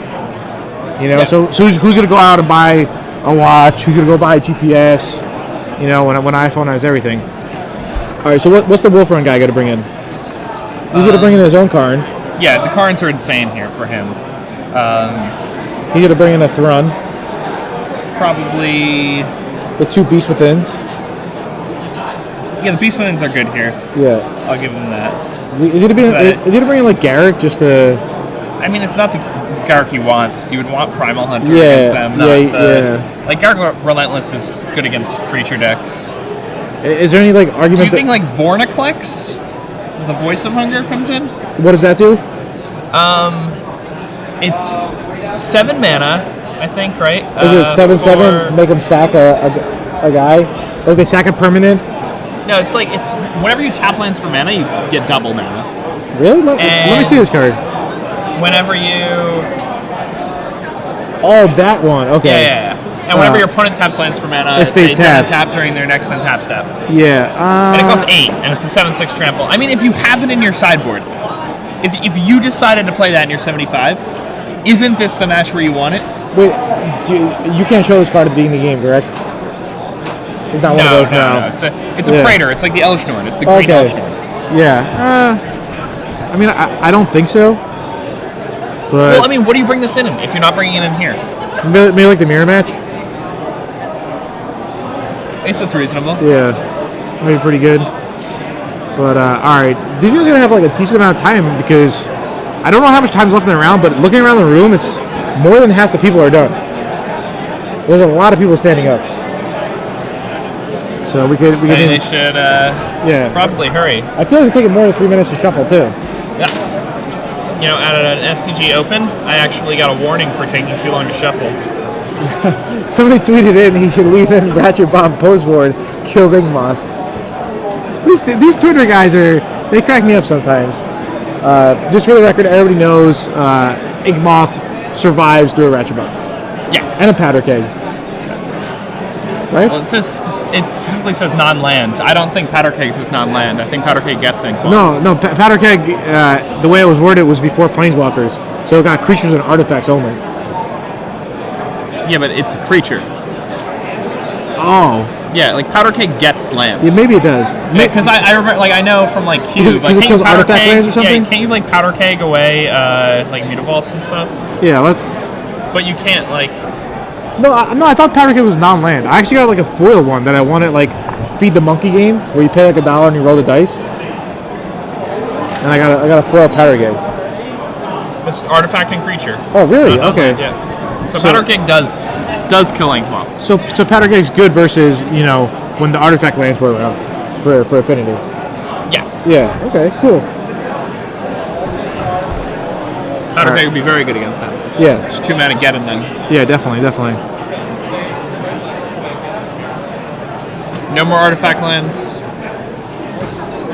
Speaker 1: So who's going to go out and buy a watch? Who's going to go buy a GPS? When iPhone has everything. All right, so what's the Wolfrun guy going to bring in? He's going to bring in his own Karn.
Speaker 2: Yeah, the Karns are insane here for him.
Speaker 1: He's going to bring in a Thrun.
Speaker 2: Probably...
Speaker 1: With 2 Beast Withins.
Speaker 2: Yeah, the Beast Within's are good here.
Speaker 1: Yeah.
Speaker 2: I'll give him that.
Speaker 1: Is he to bring in like Garrick just to?
Speaker 2: I mean, it's not the Garrick he wants. You would want Primal Hunter
Speaker 1: Yeah,
Speaker 2: against them. Not
Speaker 1: yeah.
Speaker 2: Like Garrick Relentless is good against creature decks.
Speaker 1: Is there any like argument?
Speaker 2: Do you think like Vornaclex, the Voice of Hunger, comes in?
Speaker 1: What does that do?
Speaker 2: It's 7 mana, I think, right?
Speaker 1: Is it 7/7? Make him sack a guy? Like they sack a permanent?
Speaker 2: No, it's whenever you tap lands for mana, you get double mana.
Speaker 1: Really? Let me see this card.
Speaker 2: Whenever you...
Speaker 1: Oh, that one. Okay.
Speaker 2: Yeah. And whenever your opponent taps lands for mana,
Speaker 1: it stays tapped.
Speaker 2: Tap during their next untap step.
Speaker 1: Yeah.
Speaker 2: And it costs 8, and it's a 7/6 trample. I mean, if you have it in your sideboard, if you decided to play that in your 75, isn't this the match where you want it?
Speaker 1: Wait, you can't show this card at the beginning of the game, correct? It's not one of those now.
Speaker 2: No. It's a Praetor. It's like the Elshnorn. It's the green Elshnorn.
Speaker 1: Yeah. I mean, I don't think so. But
Speaker 2: well, I mean, what do you bring this in if you're not bringing it in here?
Speaker 1: Maybe like the mirror match?
Speaker 2: I guess that's reasonable.
Speaker 1: Yeah. Maybe pretty good. But, alright. These guys are going to have like a decent amount of time because I don't know how much time's left in the round, but looking around the room, it's more than half the people are done. There's a lot of people standing up. So we could
Speaker 2: they should probably hurry.
Speaker 1: I feel like it's taking more than 3 minutes to shuffle too.
Speaker 2: Yeah. You know, at an SCG Open, I actually got a warning for taking too long to shuffle.
Speaker 1: Somebody tweeted in he should leave in Ratchet Bomb post board, kills Inkmoth. These Twitter guys they crack me up sometimes. Just for the record, everybody knows Inkmoth survives through a Ratchet Bomb.
Speaker 2: Yes.
Speaker 1: And a Powder Keg. Right?
Speaker 2: Well, it specifically says non-land. I don't think Powder Keg says non-land. I think Powder Keg gets in.
Speaker 1: No, Powder Keg, the way it was worded was before Planeswalkers. So it got creatures and artifacts only.
Speaker 2: Yeah, but it's a creature.
Speaker 1: Oh.
Speaker 2: Yeah, like Powder Keg gets lands.
Speaker 1: Yeah, maybe it does.
Speaker 2: Yeah, because I remember, like, I know from like Cube, like,
Speaker 1: can't you Powder Keg? Lands or something?
Speaker 2: Yeah, can't you like Powder Keg away, like Mutavaults and stuff?
Speaker 1: Yeah,
Speaker 2: but you can't like.
Speaker 1: No, I thought Powder Keg was non-land. I actually got like a foil one that I wanted, like Feed the Monkey game, where you pay like $1 and you roll the dice. And I got a foil Powder Keg.
Speaker 2: It's artifact and creature.
Speaker 1: Oh, really? Okay.
Speaker 2: Yeah. So Powder Keg does kill Inkmoth.
Speaker 1: So Powder Keg's good versus when the artifact lands were around for affinity.
Speaker 2: Yes.
Speaker 1: Yeah. Okay. Cool.
Speaker 2: Powder Keg would be very good against that.
Speaker 1: Yeah.
Speaker 2: It's 2 mana get in then.
Speaker 1: Yeah, definitely.
Speaker 2: No more artifact lands.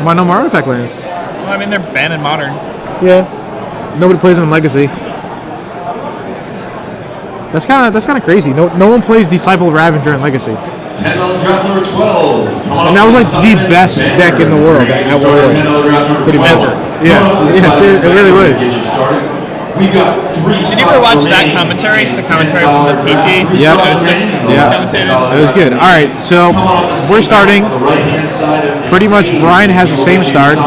Speaker 1: Why no more artifact lands?
Speaker 2: Well, I mean, they're banned in Modern.
Speaker 1: Yeah. Nobody plays them in Legacy. That's kind of crazy. No one plays Disciple of Ravager in Legacy.
Speaker 3: Draft number 12.
Speaker 1: And that was like the best deck in the world at Warlord. Pretty much. Yeah. Yes, it really was.
Speaker 2: Did you ever watch that commentary? The commentary from the PT?
Speaker 1: Yep.
Speaker 2: Yeah.
Speaker 1: It was good. All right, so we're starting. Pretty much Bryan has the same start.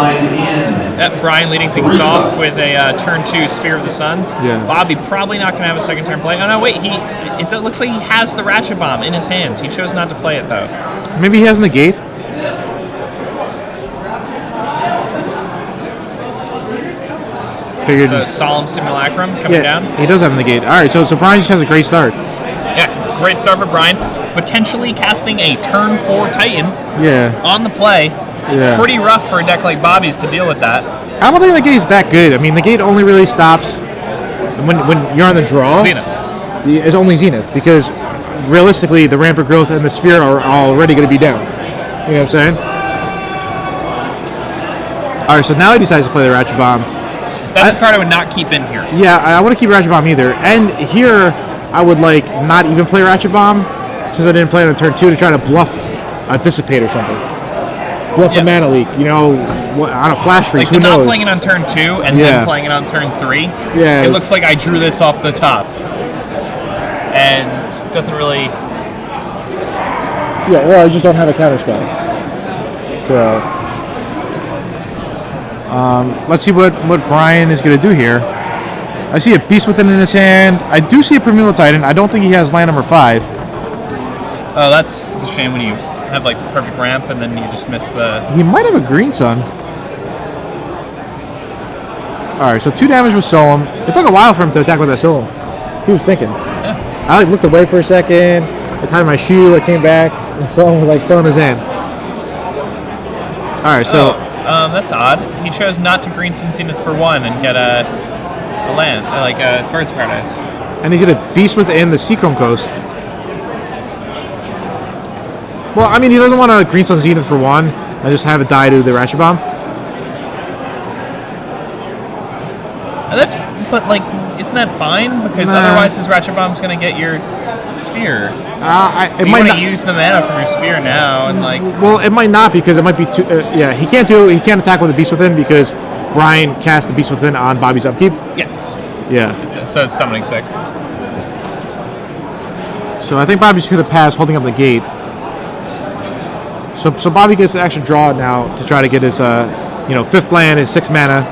Speaker 2: Bryan leading things off with a turn 2 Sphere of the Suns.
Speaker 1: Yeah.
Speaker 2: Bobby probably not going to have a second turn play. Oh no, wait, it looks like he has the Ratchet Bomb in his hand. He chose not to play it though.
Speaker 1: Maybe he has Negate. Figured.
Speaker 2: So Solemn Simulacrum coming down.
Speaker 1: He does have Negate. All right, so Bryan just has a great start.
Speaker 2: Yeah, great start for Bryan. Potentially casting a turn 4 Titan.
Speaker 1: Yeah.
Speaker 2: On the play.
Speaker 1: Yeah.
Speaker 2: Pretty rough for a deck like Bobby's to deal with that.
Speaker 1: I don't think Negate's that good. I mean, Negate only really stops when you're on the draw.
Speaker 2: Zenith.
Speaker 1: It's only Zenith because realistically, the Rampant Growth and the Sphere are already going to be down. You know what I'm saying? All right, so now he decides to play the Ratchet Bomb.
Speaker 2: That's a card I would not keep in here.
Speaker 1: Yeah, I want to keep Ratchet Bomb either. And here, I would like not even play Ratchet Bomb since I didn't play on turn 2 to try to bluff a Dissipate or something. Bluff a Mana Leak, on a Flash Freeze.
Speaker 2: Like, not playing it on turn 2 and then playing it on turn 3.
Speaker 1: Yeah,
Speaker 2: it looks like I drew this off the top. And doesn't really...
Speaker 1: Yeah, well, I just don't have a counter spell. So... let's see what Bryan is going to do here. I see a Beast Within in his hand. I do see a Primeval Titan. I don't think he has land number 5.
Speaker 2: Oh, that's a shame when you have like the perfect ramp, and then you just miss the.
Speaker 1: He might have a green sun. Alright, so 2 damage with Solemn. It took a while for him to attack with that Solemn. He was thinking.
Speaker 2: Yeah.
Speaker 1: I like looked away for a second. I tied my shoe. I came back, and Solemn was like still in his hand. Alright, so.
Speaker 2: That's odd. He chose not to green sun Zenith for 1 and get a land, like a Bird's Paradise.
Speaker 1: And he's gonna Beast Within the Seachrome Coast. Well, I mean, he doesn't want to green sun Zenith for 1 and just have it die to the Ratchet Bomb.
Speaker 2: And but like, isn't that fine? Because otherwise his Ratchet Bomb's gonna get your sphere.
Speaker 1: It
Speaker 2: you
Speaker 1: might
Speaker 2: want
Speaker 1: not
Speaker 2: to use the mana from your sphere now, and like.
Speaker 1: Well, it might not because it might be too. Yeah, he can't attack with the Beast Within because Bryan cast the Beast Within on Bobby's upkeep.
Speaker 2: Yes.
Speaker 1: Yeah.
Speaker 2: So it's summoning sick.
Speaker 1: So I think Bobby's gonna pass, holding up the gate. So Bobby gets an extra draw now to try to get his 5th land, his 6 mana.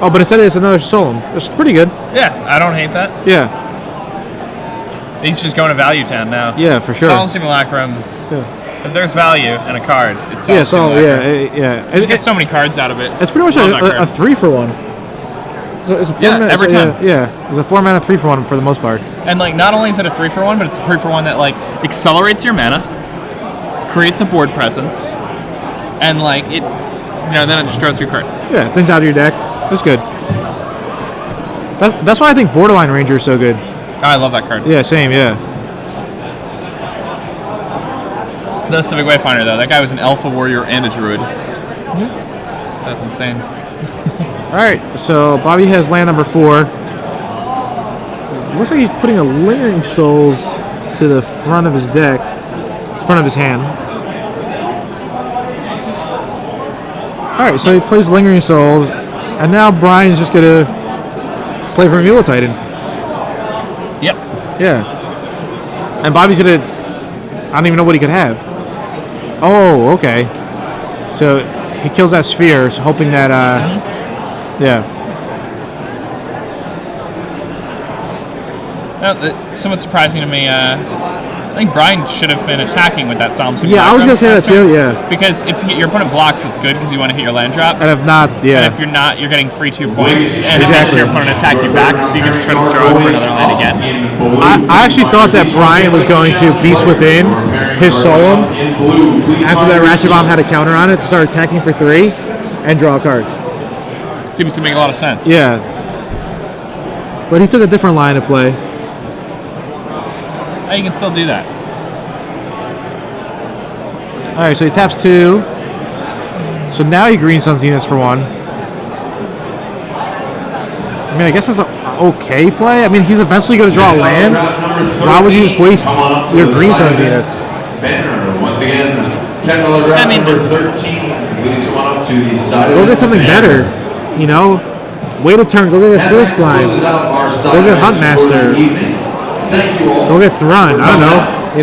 Speaker 1: Oh, but instead it's another Solemn. It's pretty good.
Speaker 2: Yeah, I don't hate that.
Speaker 1: Yeah.
Speaker 2: He's just going to Value Town now.
Speaker 1: Yeah, for sure.
Speaker 2: Solemn Simulacrum.
Speaker 1: Yeah.
Speaker 2: If there's value in a card, it's Solemn Simulacrum.
Speaker 1: Yeah.
Speaker 2: You just get so many cards out of it.
Speaker 1: It's pretty much a 3 for 1. So it's a 4 mana,
Speaker 2: every time.
Speaker 1: Yeah, it's a 4 mana 3 for 1 for the most part.
Speaker 2: And like, not only is it a 3 for 1, but it's a 3 for 1 that like accelerates your mana, creates a board presence, and like it, then it just draws your card.
Speaker 1: Yeah, things out of your deck. That's good. That's why I think Borderline Ranger is so good.
Speaker 2: Oh, I love that card.
Speaker 1: Yeah, same. Yeah.
Speaker 2: It's no Civic Wayfinder though. That guy was an Alpha Warrior and a Druid.
Speaker 1: Mm-hmm.
Speaker 2: That's insane.
Speaker 1: All right, so Bobby has land number 4. Looks like he's putting a Lingering Souls to the front of his deck, front of his hand. All right, so he plays Lingering Souls, and now Bryan's just gonna play for Mule Titan.
Speaker 2: Yep.
Speaker 1: Yeah. And Bobby's gonna. I don't even know what he could have. Oh, okay. So he kills that sphere, so hoping that. Yeah.
Speaker 2: Well, somewhat surprising to me. I think Bryan should have been attacking with that Solemn Simulacrum.
Speaker 1: Yeah, I was gonna say that too. Yeah.
Speaker 2: Because if your opponent blocks, that's good because you want to hit your land drop.
Speaker 1: And if not, yeah.
Speaker 2: And if you're not, you're getting free 2 points, and it makes your opponent attack you back, so you get to try to draw for another land again.
Speaker 1: I actually thought that Bryan was going to Beast Within his Solemn after that Ratchet Bomb had a counter on it to start attacking for 3 and draw a card.
Speaker 2: Seems to make a lot of sense.
Speaker 1: Yeah. But he took a different line of play.
Speaker 2: Oh, you can still do that.
Speaker 1: Alright, so he taps 2. So now he green sun Zenith for 1. I mean, I guess it's an okay play. I mean, he's eventually going to draw a land. Why would you just waste your green sun Zenith?
Speaker 3: Once again, $10 draft number 13. Please come on up to the side.
Speaker 1: Go get something better. Wait a turn. Go get a Slick Slime. Go get Huntmaster. Go get Thrun. I don't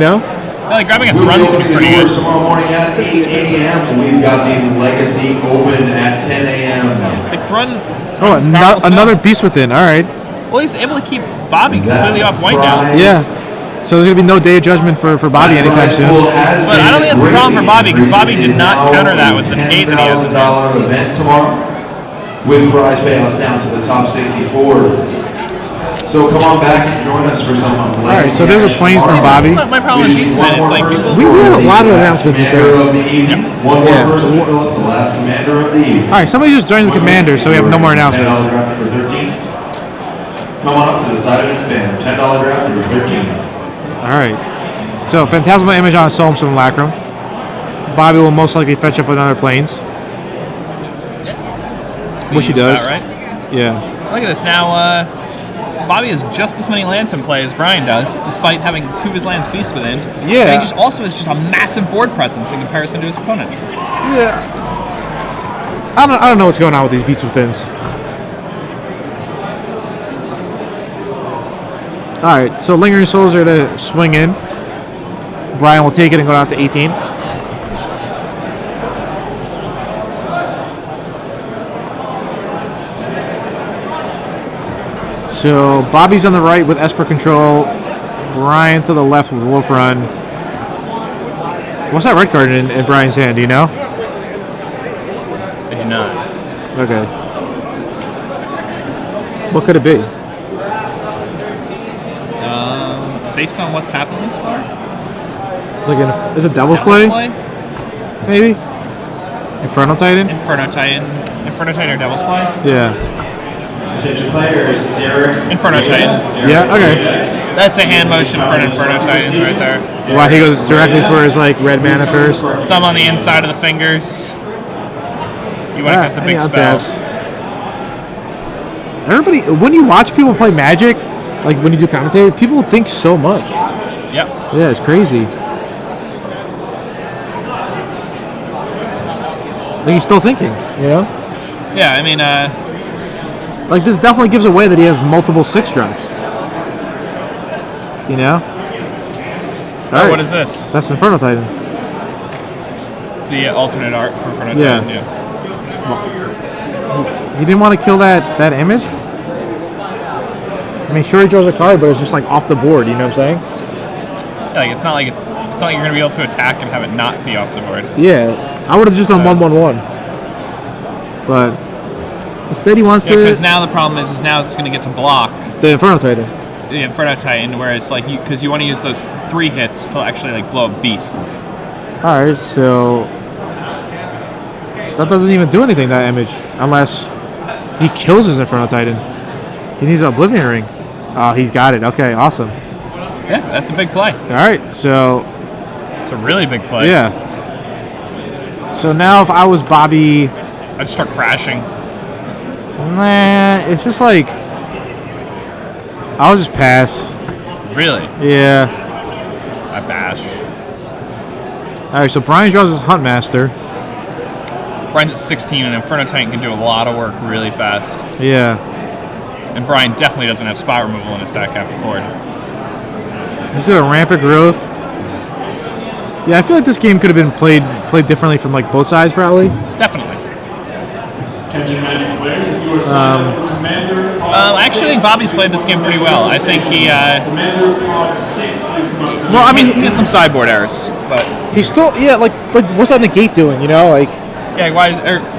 Speaker 1: know.
Speaker 2: Like grabbing a Thrun seems pretty good.
Speaker 3: Tomorrow morning at 8 a.m. We've got the Legacy open at 10 a.m.
Speaker 2: Like Thrun.
Speaker 1: Oh, another Beast Within. All right.
Speaker 2: Well, he's able to keep Bobby completely off white now.
Speaker 1: Yeah. So there's gonna be no Day of Judgment for Bobby anytime soon.
Speaker 2: But I don't think that's a problem for Bobby because Bobby did not counter that with the negate that he has in hand.
Speaker 3: Event tomorrow with prize payouts down to the top 64. So come on back and join us for some.
Speaker 1: Alright, so there's a plane from Bobby.
Speaker 2: My problem with Beast Man is like people.
Speaker 1: We have a lot of announcements this show.
Speaker 3: One more person to fill up the last commander of the evening.
Speaker 1: Alright, somebody just joined the commander, so we have no more announcements.
Speaker 3: $10 draft number 13. Come on up to the side of its banner. $10 draft number 13.
Speaker 1: Alright. So Phantasmal Image on Solemn Simulacrum. Bobby will most likely fetch up another planes. Which he does.
Speaker 2: Right?
Speaker 1: Yeah.
Speaker 2: Look at this now. Bobby has just as many lands in play as Bryan does, despite having 2 of his lands Beast Within.
Speaker 1: Yeah.
Speaker 2: And he also has just a massive board presence in comparison to his opponent.
Speaker 1: Yeah. I don't know what's going on with these Beast Withins. Alright, so Lingering Souls are to swing in. Bryan will take it and go out to 18. So Bobby's on the right with Esper Control. Bryan to the left with Wolf Run. What's that red card in Bryan's hand? Do you know?
Speaker 2: I do not.
Speaker 1: Okay. What could it be?
Speaker 2: Based on what's happened this far?
Speaker 1: Is it Devil's Play? Maybe? Inferno Titan?
Speaker 2: Inferno Titan or Devil's Play?
Speaker 1: Yeah.
Speaker 3: Attention players, Derek.
Speaker 2: Inferno Titan.
Speaker 1: Yeah, okay.
Speaker 2: That's a hand motion for an Inferno Titan right there.
Speaker 1: Why he goes directly for his like red mana first?
Speaker 2: Thumb on the inside of the fingers. You want to cast a big spell.
Speaker 1: Everybody, when you watch people play Magic, like when you do commentary, people think so much.
Speaker 2: Yep.
Speaker 1: Yeah, it's crazy. Like he's still thinking, you know?
Speaker 2: Yeah, I mean,
Speaker 1: like this definitely gives away that he has multiple 6-drops. You know?
Speaker 2: Oh, what is this?
Speaker 1: That's Inferno Titan.
Speaker 2: It's the alternate art for Inferno Titan, yeah.
Speaker 1: He didn't want to kill that image? I mean, sure he draws a card, but it's just like off the board, you know what I'm saying?
Speaker 2: Yeah, like it's not like you're gonna be able to attack and have it not be off the board.
Speaker 1: Yeah. I would have just done 1/1/1. But instead he wants to...
Speaker 2: Because now the problem is now it's gonna get to block
Speaker 1: the Inferno Titan.
Speaker 2: The Inferno Titan, whereas like because you want to use those 3 hits to actually like blow up beasts.
Speaker 1: Alright, so that doesn't even do anything, that image, unless he kills his Inferno Titan. He needs an Oblivion Ring. Oh, he's got it. Okay, awesome.
Speaker 2: Yeah, that's a big play.
Speaker 1: Alright, so
Speaker 2: it's a really big play.
Speaker 1: Yeah. So now if I was Bobby,
Speaker 2: I'd start crashing.
Speaker 1: Nah, it's just like I'll just pass.
Speaker 2: Really?
Speaker 1: Yeah.
Speaker 2: I bash.
Speaker 1: Alright, so Bryan draws his Huntmaster.
Speaker 2: Bryan's at 16, and Inferno Titan can do a lot of work really fast.
Speaker 1: Yeah.
Speaker 2: And Bryan definitely doesn't have spot removal in his deck after board.
Speaker 1: He's got a Rampant Growth. Yeah, I feel like this game could have been played differently from like both sides, probably.
Speaker 2: Definitely.
Speaker 1: I
Speaker 2: actually think Bobby's played this game pretty well. I think he.
Speaker 1: Well, I mean,
Speaker 2: he did some sideboard errors, but
Speaker 1: he's still like what's that negate doing? You know, like
Speaker 2: yeah, why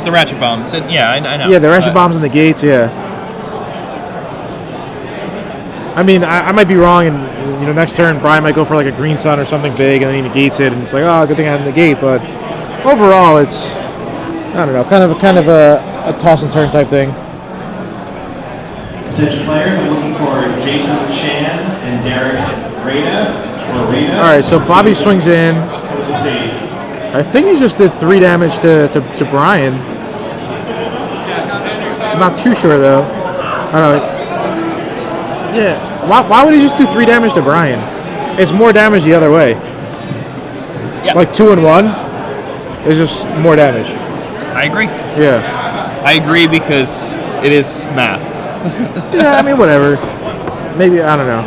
Speaker 2: the ratchet bombs? Yeah, I know.
Speaker 1: Yeah, the ratchet bombs and the gates. Yeah. I mean, I might be wrong, and next turn Bryan might go for like a green sun or something big, and then he negates it, and it's like, oh, good thing I had the negate. But overall, it's I don't know, kind of a toss and turn type thing.
Speaker 3: Attention players, I'm looking for Jason Chan and Derek Rada.
Speaker 1: All right, so Bobby swings in. I think he just did 3 damage to Bryan. I'm not too sure though. I don't know. Yeah. Why would he just do 3 damage to Bryan? It's more damage the other way.
Speaker 2: Yeah.
Speaker 1: Like 2 and 1 is just more damage.
Speaker 2: I agree.
Speaker 1: Yeah.
Speaker 2: I agree because it is math.
Speaker 1: Yeah, I mean, whatever. Maybe, I don't know.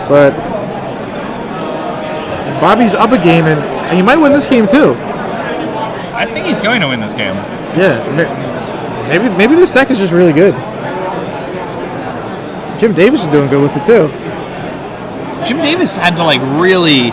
Speaker 1: But Bobby's up a game, and he might win this game too.
Speaker 2: I think he's going to win this game.
Speaker 1: Yeah. Maybe this deck is just really good. Jim Davis is doing good with it too.
Speaker 2: Jim Davis had to like really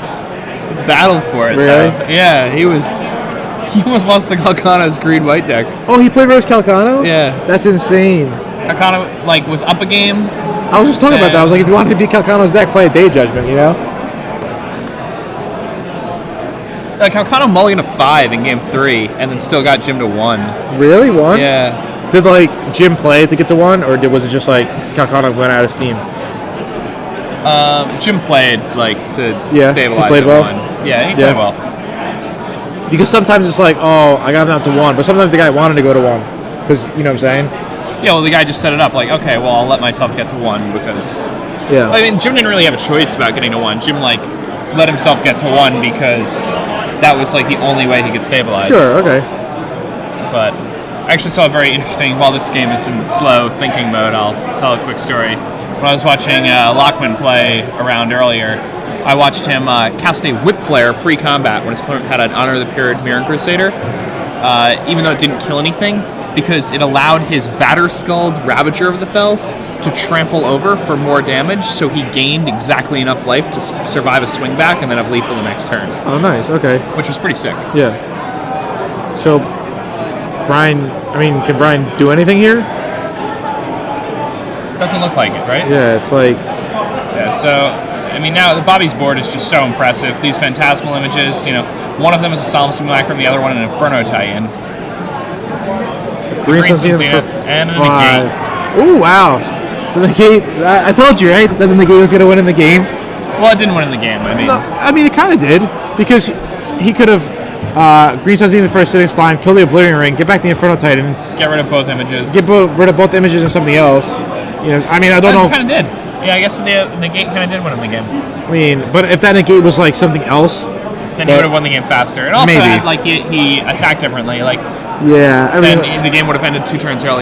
Speaker 2: battle for it.
Speaker 1: Really?
Speaker 2: Though. Yeah, he almost lost the Calcano's green-white deck.
Speaker 1: Oh, he played versus Calcano?
Speaker 2: Yeah.
Speaker 1: That's insane.
Speaker 2: Calcano like was up a game.
Speaker 1: I was just talking about that. I was like, if you wanted to beat Calcano's deck, play a Day Judgment, you know?
Speaker 2: Like Calcano mulliganed a 5 in game 3 and then still got Jim to 1.
Speaker 1: Really? 1?
Speaker 2: Yeah.
Speaker 1: Did like Jim play to get to 1, or was it just like Calcano went out of steam?
Speaker 2: Jim played like to stabilize
Speaker 1: he played
Speaker 2: at
Speaker 1: well?
Speaker 2: 1. Yeah, he played well.
Speaker 1: Because sometimes it's like, oh, I got him out to 1, but sometimes the guy wanted to go to 1. Because, you know what I'm saying?
Speaker 2: Yeah, well, the guy just set it up like, okay, well, I'll let myself get to 1 because...
Speaker 1: Yeah.
Speaker 2: I mean, Jim didn't really have a choice about getting to 1. Jim, like, let himself get to 1 because that was, like, the only way he could stabilize.
Speaker 1: Sure, okay.
Speaker 2: But I actually saw a very interesting... While this game is in slow thinking mode, I'll tell a quick story. When I was watching Lockman play around earlier, I watched him cast a Whip Flare pre-combat when his opponent had an Honor of the Period Mirror Crusader. Even though it didn't kill anything, because it allowed his Batterskulled Ravager of the Fells to trample over for more damage, so he gained exactly enough life to survive a swing back and then have lethal the next turn.
Speaker 1: Oh, nice. Okay.
Speaker 2: Which was pretty sick.
Speaker 1: Yeah. So, Bryan, can Bryan do anything here?
Speaker 2: Doesn't look like it, right?
Speaker 1: Yeah, it's like...
Speaker 2: Yeah, so, now the Bobby's board is just so impressive. These Phantasmal images, one of them is a Solemn Simulacrum, the other one an Inferno tie-in.
Speaker 1: Green Sun
Speaker 2: Zenith and a Negate.
Speaker 1: Oh, wow. The Negate, I told you, right? That the Negate was going to win in the game.
Speaker 2: Well, it didn't win in the game,
Speaker 1: it kind of did, because he could have Green Sun Zenith for a Sitting Slime, kill the Oblivion Ring, get back the Inferno Titan.
Speaker 2: Get rid of both images.
Speaker 1: Get rid of both images and something else. I don't know.
Speaker 2: It kind of did. Yeah, I guess the Negate kind of did win in the game.
Speaker 1: But if that Negate was like something else,
Speaker 2: then he would have won the game faster. And also,
Speaker 1: maybe.
Speaker 2: he attacked differently.
Speaker 1: Yeah,
Speaker 2: then the game would have ended 2 turns early.